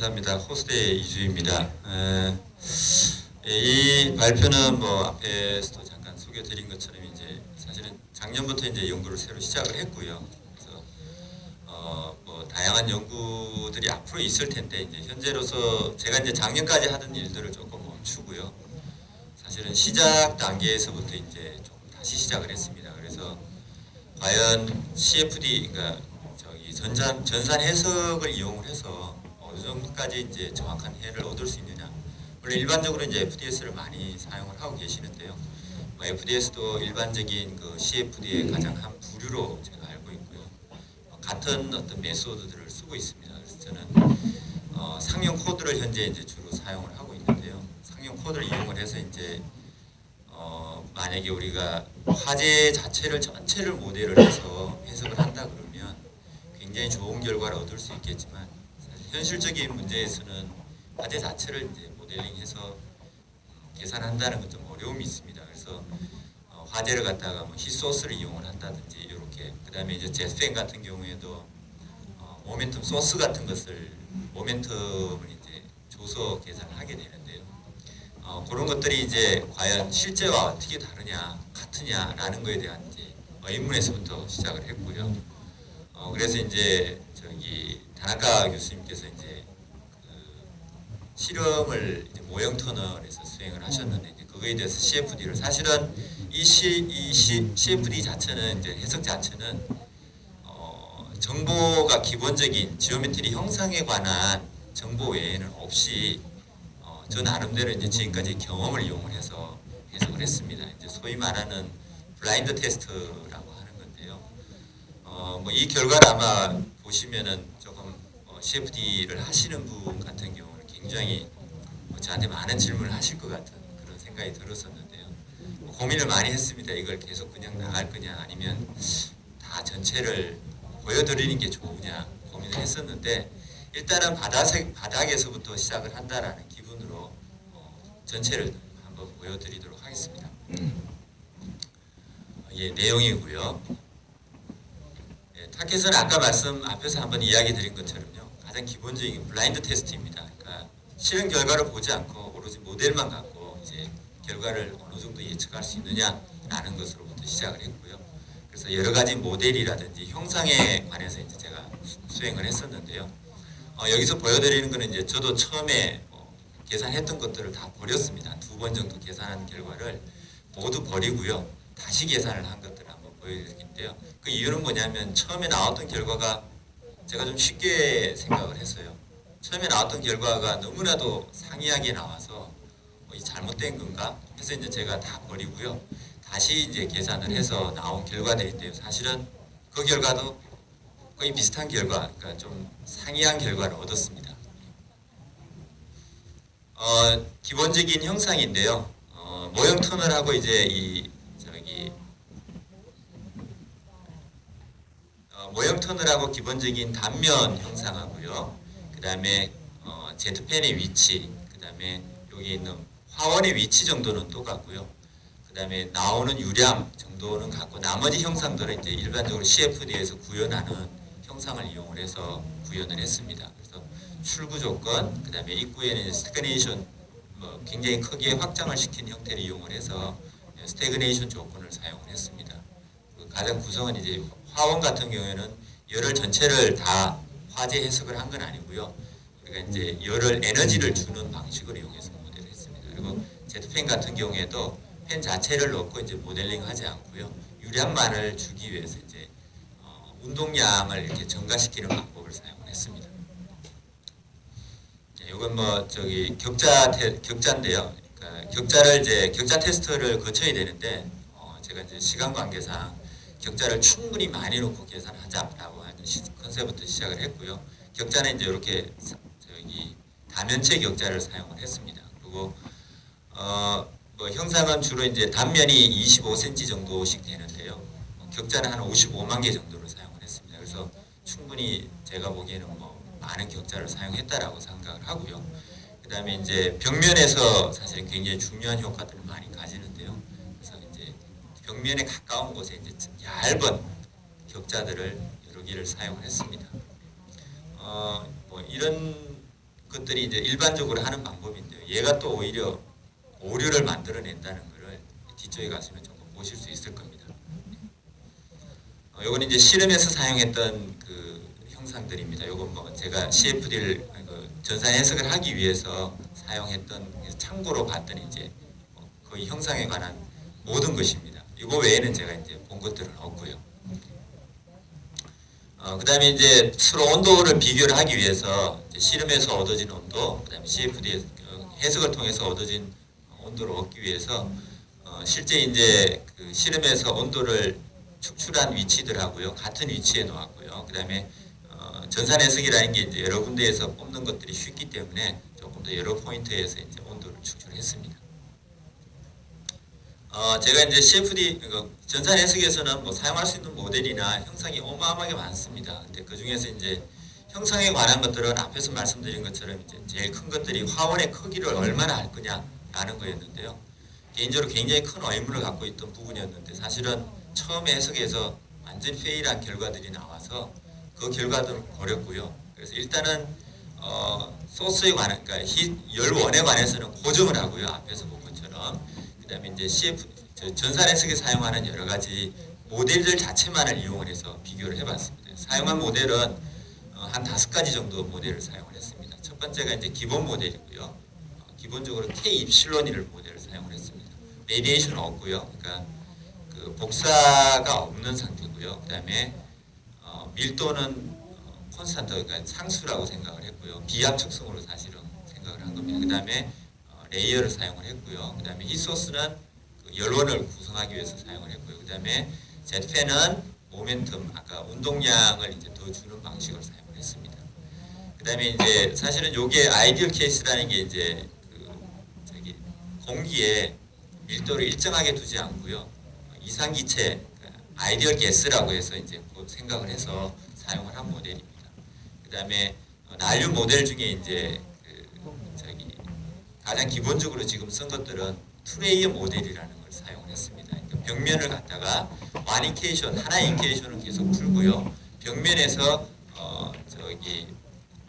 감사합니다. 호스트의 이주입니다. 이 발표는 뭐 앞에서도 잠깐 소개드린 것처럼 이제 사실은 작년부터 이제 연구를 새로 시작을 했고요. 그래서 뭐 다양한 연구들이 앞으로 있을 텐데 이제 현재로서 제가 이제 작년까지 하던 일들을 조금 멈추고요. 사실은 시작 단계에서부터 이제 조금 다시 시작을 했습니다. 그래서 과연 CFD, 그러니까 저기 전산 해석을 이용을 해서 어느 정도까지 이제 정확한 해를 얻을 수 있느냐. 원래 일반적으로 이제 FDS를 많이 사용을 하고 계시는데요. 뭐 FDS도 일반적인 그 CFD의 가장 한 부류로 제가 알고 있고요. 같은 어떤 메소드들을 쓰고 있습니다. 그래서 저는 상용 코드를 현재 이제 주로 사용을 하고 있는데요. 상용 코드를 이용을 해서 이제 만약에 우리가 화제 자체를 전체를 모델을 해서 해석을 한다 그러면 굉장히 좋은 결과를 얻을 수 있겠지만 현실적인 문제에서는 화제 자체를 이제 모델링해서 계산한다는 건 좀 어려움이 있습니다. 그래서 화제를 갖다가 뭐 히소스를 이용을 한다든지 이렇게 그다음에 이제 제스펜 같은 경우에도 모멘텀 소스 같은 것을 모멘텀을 이제 줘서 계산을 하게 되는데요. 그런 것들이 이제 과연 실제와 어떻게 다르냐, 같으냐라는 것에 대한 이제 의문에서부터 시작을 했고요. 그래서 이제 저기 다나카 교수님께서 이제 그 실험을 이제 모형 터널에서 수행을 하셨는데 이제 그거에 대해서 CFD를 사실은 이 CFD 자체는 이제 해석 자체는 정보가 기본적인 지오메트리 형상에 관한 정보 외에는 없이 저 나름대로 이제 지금까지 경험을 이용을 해서 해석을 했습니다. 이제 소위 말하는 블라인드 테스트라고 하는 건데요. 뭐 이 결과를 아마 보시면은 조금 CFD를 하시는 분 같은 경우는 굉장히 저한테 많은 질문을 하실 것 같은 그런 생각이 들었었는데요. 고민을 많이 했습니다. 이걸 계속 그냥 나갈 거냐 아니면 다 전체를 보여드리는 게 좋으냐 고민을 했었는데 일단은 바닥에서부터 시작을 한다라는 기분으로 전체를 한번 보여드리도록 하겠습니다. 예, 내용이고요. 예, 타켓은 아까 앞에서 한번 이야기 드린 것처럼요. 가장 기본적인 블라인드 테스트입니다. 그러니까 실험 결과를 보지 않고 오로지 모델만 갖고 이제 결과를 어느 정도 예측할 수 있느냐라는 것으로부터 시작을 했고요. 그래서 여러 가지 모델이라든지 형상에 관해서 이제 제가 수행을 했었는데요. 여기서 보여드리는 거는 이제 저도 처음에 계산했던 것들을 다 버렸습니다. 2번 정도 계산한 결과를 모두 버리고요. 다시 계산을 한 것들을 한번 보여드리는데요. 그 이유는 뭐냐면 처음에 나왔던 결과가 제가 좀 쉽게 생각을 했어요. 처음에 나왔던 결과가 너무나도 상이하게 나와서 이 잘못된 건가 해서 이제 제가 다 버리고요. 다시 이제 계산을 해서 나온 결과들인데요. 사실은 그 결과도 거의 비슷한 결과, 그러니까 좀 상이한 결과를 얻었습니다. 기본적인 형상인데요. 모형 터널하고 이제 모형 터널하고 기본적인 단면 형상하고요. 그 다음에 Z펜의 위치, 그 다음에 여기 있는 화원의 위치 정도는 똑같고요. 그 다음에 나오는 유량 정도는 같고 나머지 형상들은 이제 일반적으로 CFD에서 구현하는 형상을 이용을 해서 구현을 했습니다. 그래서 출구 조건, 그 다음에 입구에는 스태그네이션, 굉장히 크게 확장을 시킨 형태를 이용을 해서 스태그네이션 조건을 사용을 했습니다. 가장 구성은 이제 화원 같은 경우에는 열을 전체를 다 화재 해석을 한 건 아니고요. 그러니까 이제 열을 에너지를 주는 방식으로 이용해서 모델을 했습니다. 그리고 Z펜 같은 경우에도 펜 자체를 넣고 이제 모델링하지 않고요. 유량만을 주기 위해서 이제 운동량을 이렇게 증가시키는 방법을 사용했습니다. 이건 뭐 저기 격자인데요. 그러니까 격자를 이제 격자 테스트를 거쳐야 되는데 제가 이제 시간 관계상 격자를 충분히 많이 놓고 계산하자라고 하는 컨셉부터 시작을 했고요. 격자는 이제 이렇게 저기 다면체 격자를 사용을 했습니다. 그리고 뭐 형상은 주로 이제 단면이 25cm 정도씩 되는데요. 격자는 한 55만 개 정도를 사용을 했습니다. 그래서 충분히 제가 보기에는 뭐 많은 격자를 사용했다라고 생각을 하고요. 그 다음에 이제 벽면에서 사실 굉장히 중요한 효과들을 많이 가지는데요. 그래서 이제 벽면에 가까운 곳에 이제 얇은 격자들을 여러 개를 사용을 했습니다. 뭐 이런 것들이 이제 일반적으로 하는 방법인데요. 얘가 또 오히려 오류를 만들어낸다는 것을 뒤쪽에 가시면 조금 보실 수 있을 겁니다. 요건 이제 실험에서 사용했던 그 형상들입니다. 요건 뭐 제가 CFD를 전산 해석을 하기 위해서 사용했던 참고로 봤던 이제 거의 형상에 관한 모든 것입니다. 이거 외에는 제가 이제 본 것들은 없고요. 그 다음에 이제 서로 온도를 비교를 하기 위해서 실험에서 얻어진 온도, 그 다음에 CFD 해석을 통해서 얻어진 온도를 얻기 위해서 실제 이제 그 실험에서 온도를 축출한 위치들하고요 같은 위치에 놓았고요. 그 다음에 전산 해석이라는 게 이제 여러 군데에서 뽑는 것들이 쉽기 때문에 조금 더 여러 포인트에서 이제 온도를 축출했습니다. 제가 이제 CFD 전산 해석에서는 뭐 사용할 수 있는 모델이나 형상이 어마어마하게 많습니다. 근데 그 중에서 이제 형상에 관한 것들은 앞에서 말씀드린 것처럼 이제 제일 큰 것들이 화원의 크기를 얼마나 할 거냐라는 거였는데요. 개인적으로 굉장히 큰 의문을 갖고 있던 부분이었는데 사실은 처음에 해석에서 완전 페일한 결과들이 나와서 그 결과들을 버렸고요. 그래서 일단은 소스에 관한, 그러니까 열원에 관해서는 고정을 하고요. 앞에서 본 것처럼. 그다음에 이제 전산 해석에 사용하는 여러 가지 모델들 자체만을 이용을 해서 비교를 해봤습니다. 사용한 모델은 한 5가지 정도 모델을 사용을 했습니다. 첫 번째가 이제 기본 모델이고요. 기본적으로 K-입실론이를 모델을 사용을 했습니다. 레디에이션은 없고요. 그러니까 그 복사가 없는 상태고요. 그다음에 밀도는 콘스탄트, 그러니까 상수라고 생각을 했고요. 비압측성으로 사실은 생각을 한 겁니다. 그다음에 레이어를 사용을 했고요. 그 다음에 히소스는 그 열원을 구성하기 위해서 사용을 했고요. 그 다음에 Z펜은 모멘텀, 아까 운동량을 이제 더 주는 방식을 사용을 했습니다. 그 다음에 이제 사실은 요게 아이디얼 케이스라는 게 이제 공기에 밀도를 일정하게 두지 않고요. 이상기체, 아이디얼 가스라고 해서 이제 생각을 해서 사용을 한 모델입니다. 그 다음에 난류 모델 중에 이제 가장 기본적으로 지금 쓴 것들은 투레이어 모델이라는 걸 사용을 했습니다. 그러니까 벽면을 갖다가 one equation, 하나의 이퀘이션을 계속 풀고요. 벽면에서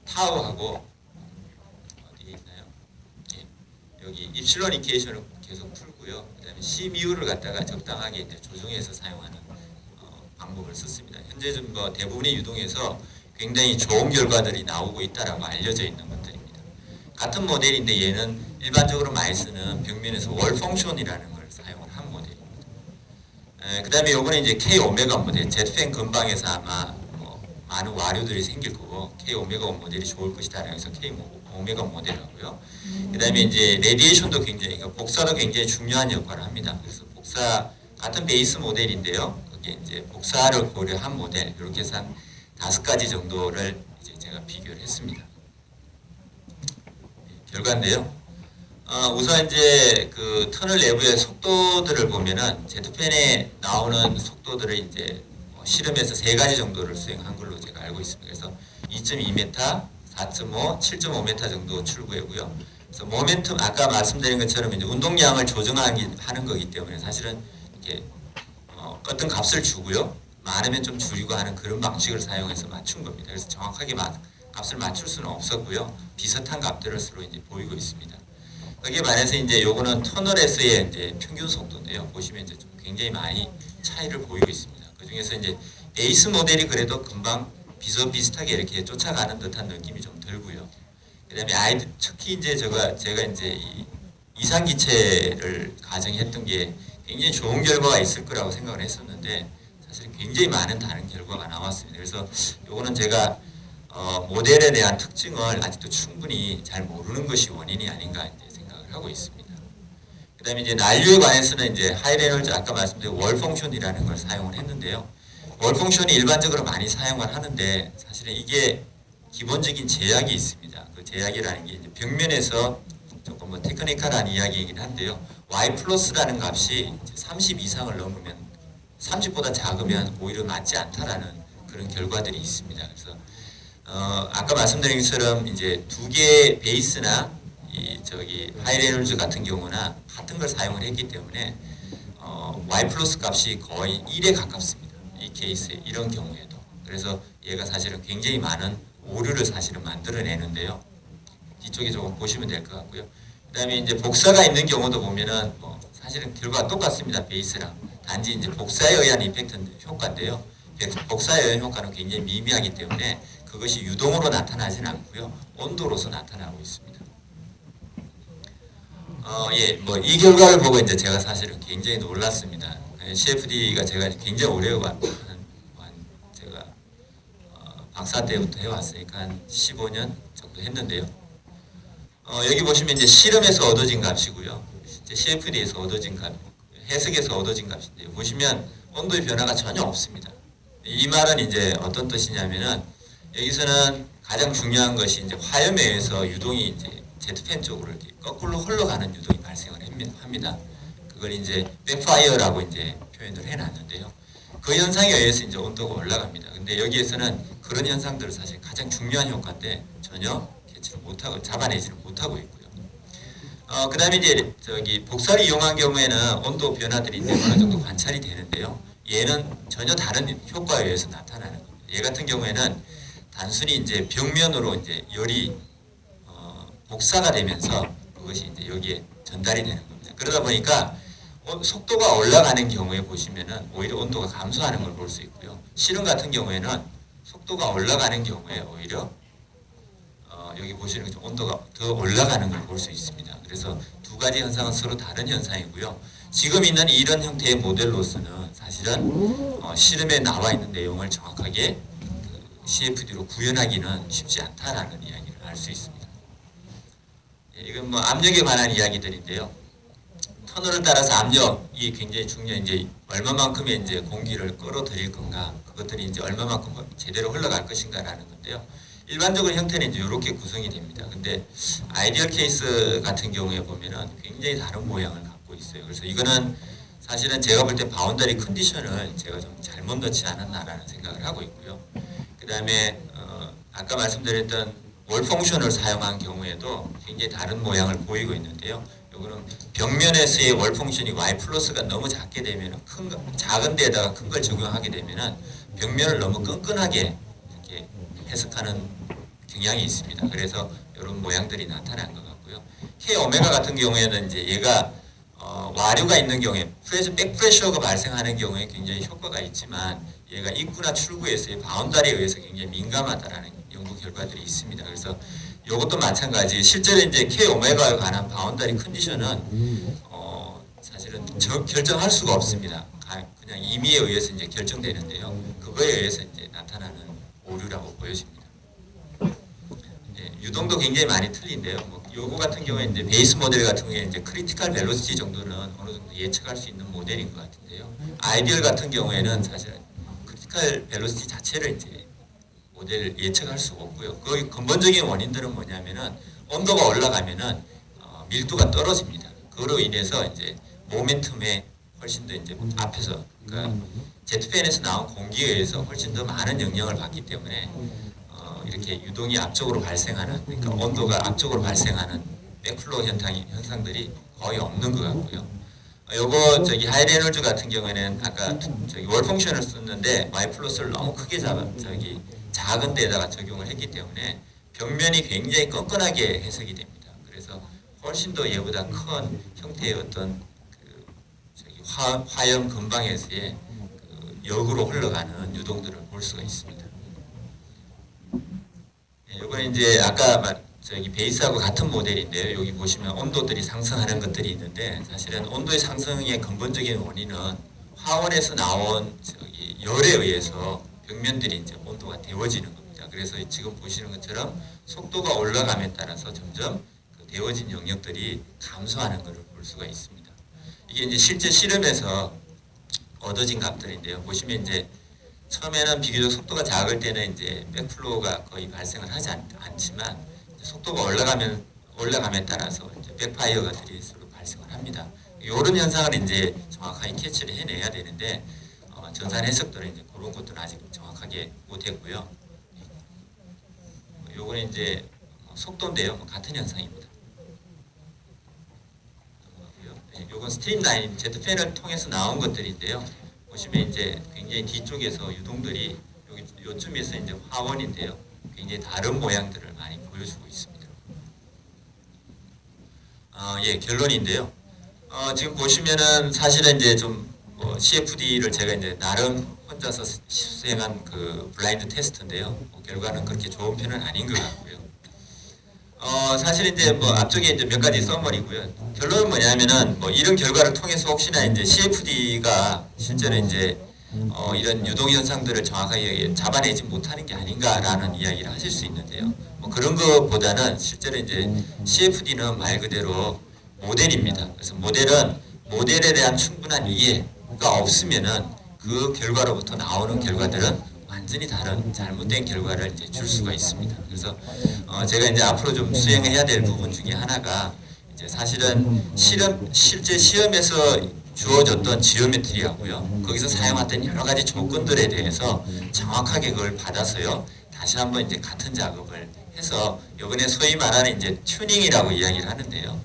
타우하고 어디에 있나요? 예, 여기 입실론 이퀘이션을 계속 풀고요. 그다음에 C 미우를 갖다가 적당하게 이제 조정해서 사용하는 방법을 썼습니다. 현재 좀 뭐 대부분의 유동에서 굉장히 좋은 결과들이 나오고 있다라고 알려져 있는 것들입니다. 같은 모델인데 얘는 일반적으로 많이 쓰는 벽면에서 월 펑션이라는 걸 사용을 한 모델입니다. 그 다음에 요번에 이제 K 오메가 모델, Z펜 근방에서 아마 많은 와류들이 생길 거고 K 오메가 모델이 좋을 것이다. 그래서 K 오메가 모델하고요. 그 다음에 이제 레디에이션도 굉장히, 그러니까 복사도 굉장히 중요한 역할을 합니다. 그래서 복사 같은 베이스 모델인데요. 그게 이제 복사를 고려한 모델 이렇게 해서 한 5가지 정도를 이제 제가 비교를 했습니다. 결과인데요. 우선 이제 그 터널 내부의 속도들을 보면은 Z펜에 나오는 속도들을 이제 실험에서 3가지 정도를 수행한 걸로 제가 알고 있습니다. 그래서 2.2m, 4.5, 7.5m 정도 출구이고요. 그래서 모멘텀 아까 말씀드린 것처럼 이제 운동량을 조정하는 거기 때문에 사실은 이렇게 어떤 값을 주고요. 많으면 좀 줄이고 하는 그런 방식을 사용해서 맞춘 겁니다. 그래서 정확하게 값을 맞출 수는 없었고요. 비슷한 값들을 서로 이제 보이고 있습니다. 거기에 반해서 이제 요거는 터널에서의 이제 평균 속도인데요. 보시면 이제 좀 굉장히 많이 차이를 보이고 있습니다. 그 중에서 이제 베이스 모델이 그래도 금방 비슷하게 이렇게 쫓아가는 듯한 느낌이 좀 들고요. 그다음에 특히 이제 제가 이제 이 이상기체를 가정했던 게 굉장히 좋은 결과가 있을 거라고 생각을 했었는데 사실 굉장히 많은 다른 결과가 나왔습니다. 그래서 요거는 제가 모델에 대한 특징을 아직도 충분히 잘 모르는 것이 원인이 아닌가 이제 생각을 하고 있습니다. 그 다음에 이제 난류에 관해서는 이제 하이레놀즈 아까 말씀드린 월 펑션이라는 걸 사용을 했는데요. 월 펑션이 일반적으로 많이 사용을 하는데 사실은 이게 기본적인 제약이 있습니다. 그 제약이라는 게 이제 벽면에서 조금 뭐 테크니컬한 이야기이긴 한데요. y 플러스라는 값이 30 이상을 넘으면 30보다 작으면 오히려 맞지 않다라는 그런 결과들이 있습니다. 그래서 아까 말씀드린 것처럼 이제 2개의 베이스나 하이레놀즈 같은 경우나 같은 걸 사용을 했기 때문에 y 플러스 값이 거의 1에 가깝습니다. 이 케이스에 이런 경우에도. 그래서 얘가 사실은 굉장히 많은 오류를 사실은 만들어내는데요. 뒤쪽에 조금 보시면 될 것 같고요. 그다음에 이제 복사가 있는 경우도 보면은 뭐 사실은 결과가 똑같습니다. 베이스랑. 단지 이제 복사에 의한 이펙트 효과인데요. 복사에 의한 효과는 굉장히 미미하기 때문에 그것이 유동으로 나타나지는 않고요. 온도로서 나타나고 있습니다. 예, 뭐 이 결과를 보고 이제 제가 사실은 굉장히 놀랐습니다. CFD가 제가 굉장히 오래 제가 박사 때부터 해왔으니까 한 15년 정도 했는데요. 여기 보시면 이제 실험에서 얻어진 값이고요. 이제 CFD에서 얻어진 값, 해석에서 얻어진 값인데요. 보시면 온도의 변화가 전혀 없습니다. 이 말은 이제 어떤 뜻이냐면은 여기서는 가장 중요한 것이 이제 화염에 의해서 유동이 이제 제트팬 쪽으로 이렇게 거꾸로 흘러가는 유동이 발생을 합니다. 그걸 이제 백파이어라고 이제 표현을 해놨는데요. 그 현상에 의해서 이제 온도가 올라갑니다. 근데 여기에서는 그런 현상들을 사실 가장 중요한 효과인데 전혀 캐치를 못하고 잡아내지를 못하고 있고요. 그 다음에 이제 저기 복사를 이용한 경우에는 온도 변화들이 이제 어느 정도 관찰이 되는데요. 얘는 전혀 다른 효과에 의해서 나타나는 겁니다. 얘 같은 경우에는 단순히 이제 벽면으로 이제 열이 복사가 되면서 그것이 이제 여기에 전달이 되는 겁니다. 그러다 보니까 속도가 올라가는 경우에 보시면은 오히려 온도가 감소하는 걸 볼 수 있고요. 실험 같은 경우에는 속도가 올라가는 경우에 오히려 여기 보시는 것처럼 온도가 더 올라가는 걸 볼 수 있습니다. 그래서 두 가지 현상은 서로 다른 현상이고요. 지금 있는 이런 형태의 모델로서는 사실은 실험에 나와 있는 내용을 정확하게 CFD로 구현하기는 쉽지 않다라는 이야기를 알 수 있습니다. 이건 뭐 압력에 관한 이야기들인데요. 터널을 따라서 압력이 굉장히 중요한 이제 얼마만큼의 이제 공기를 끌어들일 건가, 그것들이 이제 얼마만큼 제대로 흘러갈 것인가라는 건데요. 일반적으로 형태는 이제 이렇게 구성이 됩니다. 근데 아이디얼 케이스 같은 경우에 보면은 굉장히 다른 모양을 갖고 있어요. 그래서 이거는 사실은 제가 볼 때 바운더리 컨디션을 제가 좀 잘못 넣지 않았나라는 생각을 하고 있고요. 그 다음에 아까 말씀드렸던 월 펑션을 사용한 경우에도 굉장히 다른 모양을 보이고 있는데요. 이거는 벽면에서의 월 펑션이 y 플러스가 너무 작게 되면 작은 데에다가 큰 걸 적용하게 되면은 벽면을 너무 끈끈하게 이렇게 해석하는 경향이 있습니다. 그래서 이런 모양들이 나타난 것 같고요. K 오메가 같은 경우에는 이제 얘가 와류가 있는 경우에 백프레셔가 발생하는 경우에 굉장히 효과가 있지만 얘가 입구나 출구에서의 바운더리에 의해서 굉장히 민감하다라는 연구 결과들이 있습니다. 그래서 이것도 마찬가지. 실제로 이제 K 오메가에 관한 바운더리 컨디션은 사실은 결정할 수가 없습니다. 그냥 임의에 의해서 이제 결정되는데요. 그거에 의해서 이제 나타나는 오류라고 보여집니다. 유동도 굉장히 많이 틀린데요. 뭐 요거 같은 경우에 이제 베이스 모델 같은 경우에 이제 크리티컬 벨로시티 정도는 어느 정도 예측할 수 있는 모델인 것 같은데요. 아이디얼 같은 경우에는 사실 크리티컬 벨로시티 자체를 이제 모델을 예측할 수가 없고요. 그 근본적인 원인들은 뭐냐면은 온도가 올라가면은 밀도가 떨어집니다. 그로 인해서 이제 모멘텀에 훨씬 더 이제 앞에서 그러니까 제트팬에서 나온 공기에 의해서 훨씬 더 많은 영향을 받기 때문에 이렇게 유동이 앞쪽으로 발생하는 그러니까 온도가 앞쪽으로 발생하는 백플로우 현상들이 거의 없는 것 같고요. 요거 저기 하이레놀즈 같은 경우에는 아까 저기 월 펑션을 썼는데 y 플러스를 너무 크게 작은 데다가 적용을 했기 때문에 벽면이 굉장히 끈끈하게 해석이 됩니다. 그래서 훨씬 더 얘보다 큰 형태의 어떤 화염 근방에서의 역으로 흘러가는 유동들을 볼 수가 있습니다. 이건 이제 아까 저기 베이스하고 같은 모델인데요. 여기 보시면 온도들이 상승하는 것들이 있는데 사실은 온도의 상승의 근본적인 원인은 화원에서 나온 저기 열에 의해서 벽면들이 이제 온도가 데워지는 겁니다. 그래서 지금 보시는 것처럼 속도가 올라감에 따라서 점점 그 데워진 영역들이 감소하는 것을 볼 수가 있습니다. 이게 이제 실제 실험에서 얻어진 값들인데요. 보시면 이제 처음에는 비교적 속도가 작을 때는 이제 백플로우가 거의 발생을 하지 않지만 속도가 올라감에 따라서 이제 백파이어가 드리스로 발생을 합니다. 이런 현상을 이제 정확하게 캐치를 해내야 되는데 전산 해석들은 이제 그런 것들은 아직 정확하게 못했고요. 요거는 이제 속도인데요, 같은 현상입니다. 요건 스트림라인 제트팬을 통해서 나온 것들인데요. 보시면 이제 굉장히 뒤쪽에서 유동들이 요쯤에서 이제 화원인데요. 굉장히 다른 모양들을 많이 보여주고 있습니다. 예, 결론인데요. 지금 보시면은 사실은 이제 좀뭐 CFD를 제가 이제 나름 혼자서 수행한 그 블라인드 테스트인데요. 결과는 그렇게 좋은 편은 아닌 것 같고요. 사실 이제 뭐 앞쪽에 이제 몇 가지 써머리고요. 결론은 뭐냐면은 뭐 이런 결과를 통해서 혹시나 이제 CFD가 실제로 이제 이런 유동 현상들을 정확하게 잡아내지 못하는 게 아닌가라는 이야기를 하실 수 있는데요. 뭐 그런 것보다는 실제로 이제 CFD는 말 그대로 모델입니다. 그래서 모델은 모델에 대한 충분한 이해가 없으면은 그 결과로부터 나오는 결과들은 완전히 다른 잘못된 결과를 이제 줄 수가 있습니다. 그래서 제가 이제 앞으로 좀 수행해야 될 부분 중에 하나가 이제 사실은 실제 시험에서 주어졌던 지오메트리하고요. 거기서 사용했던 여러 가지 조건들에 대해서 정확하게 그걸 받아서요. 다시 한번 이제 같은 작업을 해서 이번에 소위 말하는 이제 튜닝이라고 이야기를 하는데요.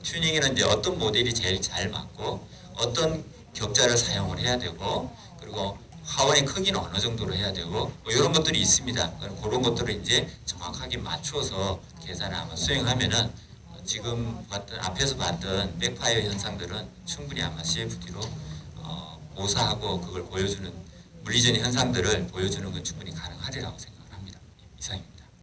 튜닝에는 이제 어떤 모델이 제일 잘 맞고 어떤 격자를 사용을 해야 되고 그리고 화원의 크기는 어느 정도로 해야 되고 뭐 이런 것들이 있습니다. 그런 것들을 이제 정확하게 맞춰서 계산을 아마 수행하면은 지금 봤던 앞에서 봤던 백파이어 현상들은 충분히 아마 CFD로 모사하고 그걸 보여주는 물리적인 현상들을 보여주는 건 충분히 가능하리라고 생각을 합니다. 이상입니다.